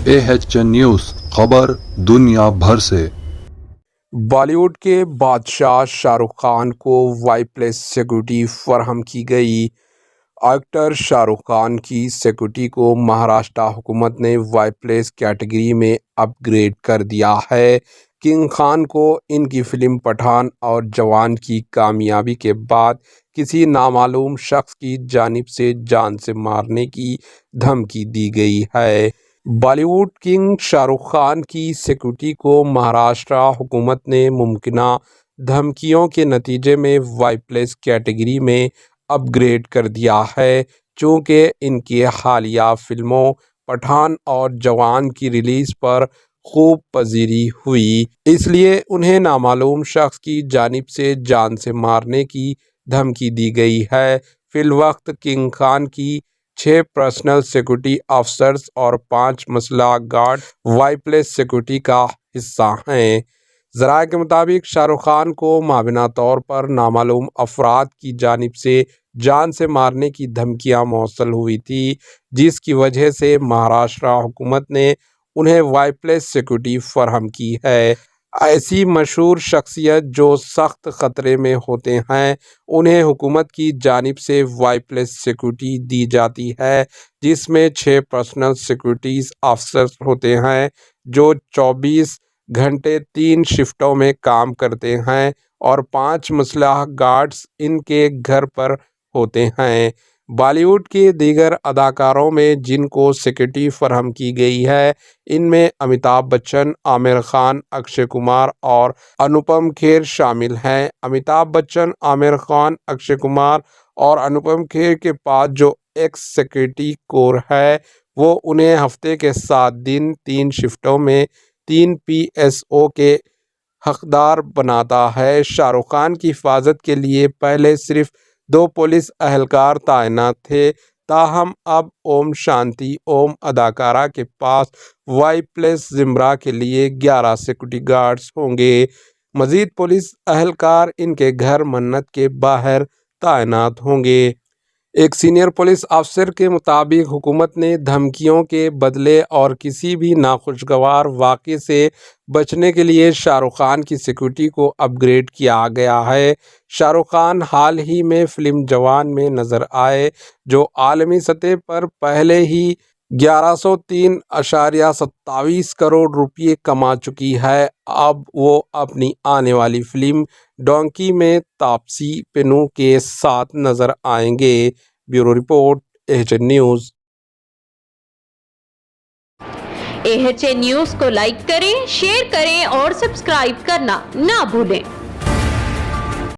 AHN news خبر دنیا بھر سے۔ بالی ووڈ کے بادشاہ شاہ رخ خان کو وائی پلس سیکورٹی فراہم کی گئی۔ ایکٹر شاہ رخ خان کی سیکورٹی کو مہاراشٹر حکومت نے وائی پلس کیٹیگری میں اپ گریڈ کر دیا ہے۔ کنگ خان کو ان کی فلم پٹھان اور جوان کی کامیابی کے بعد کسی نامعلوم شخص کی جانب سے جان سے مارنے کی دھمکی دی گئی ہے۔ بالی ووڈ کنگ شاہ رخ خان کی سیکورٹی کو مہاراشٹر حکومت نے ممکنہ دھمکیوں کے نتیجے میں وائی پلس کیٹیگری میں اپ گریڈ کر دیا ہے، چونکہ ان کی حالیہ فلموں پٹھان اور جوان کی ریلیز پر خوب پذیرائی ہوئی، اس لیے انہیں نامعلوم شخص کی جانب سے جان سے مارنے کی دھمکی دی گئی ہے۔ فی الوقت کنگ خان کی 6 پرسنل سیکورٹی آفیسرز اور 5 مسلح گارڈ وائی پلس سیکورٹی کا حصہ ہیں۔ ذرائع کے مطابق شاہ رخ خان کو مبینہ طور پر نامعلوم افراد کی جانب سے جان سے مارنے کی دھمکیاں موصول ہوئی تھی، جس کی وجہ سے مہاراشٹر حکومت نے انہیں وائی پلس سیکورٹی فراہم کی ہے۔ ایسی مشہور شخصیت جو سخت خطرے میں ہوتے ہیں انہیں حکومت کی جانب سے وائی پلس سیکورٹی دی جاتی ہے، جس میں 6 پرسنل سیکورٹی آفیسرز ہوتے ہیں جو 24 گھنٹے 3 شفٹوں میں کام کرتے ہیں اور 5 مسلح گارڈز ان کے گھر پر ہوتے ہیں۔ بالی ووڈ کے دیگر اداکاروں میں جن کو سیکورٹی فراہم کی گئی ہے ان میں امیتابھ بچن، عامر خان، اکشے کمار اور انوپم کھیر شامل ہیں۔ امیتابھ بچن، عامر خان، اکشے کمار اور انوپم کھیر کے پاس جو ایکس سیکورٹی کور ہے وہ انہیں ہفتے کے 7 دن 3 شفٹوں میں 3 PSO کے حقدار بناتا ہے۔ شاہ رخ خان کی حفاظت کے لیے پہلے صرف 2 پولیس اہلکار تعینات تھے، تاہم اب اوم شانتی اوم اداکارہ کے پاس وائی پلس زمرہ کے لیے 11 سیکورٹی گارڈز ہوں گے۔ مزید پولیس اہلکار ان کے گھر منت کے باہر تعینات ہوں گے۔ ایک سینئر پولیس افسر کے مطابق حکومت نے دھمکیوں کے بدلے اور کسی بھی ناخوشگوار واقعے سے بچنے کے لیے شاہ رخ خان کی سیکورٹی کو اپ گریڈ کیا گیا ہے۔ شاہ رخ خان حال ہی میں فلم جوان میں نظر آئے، جو عالمی سطح پر پہلے ہی 1103.27 کروڑ روپے کما چکی ہے۔ اب وہ اپنی آنے والی فلم ڈونکی میں تاپسی پنو کے ساتھ نظر آئیں گے۔ Bureau report, AHN news. AHN news کو لائک کریں، شیئر کریں اور سبسکرائب کرنا نہ بھولیں۔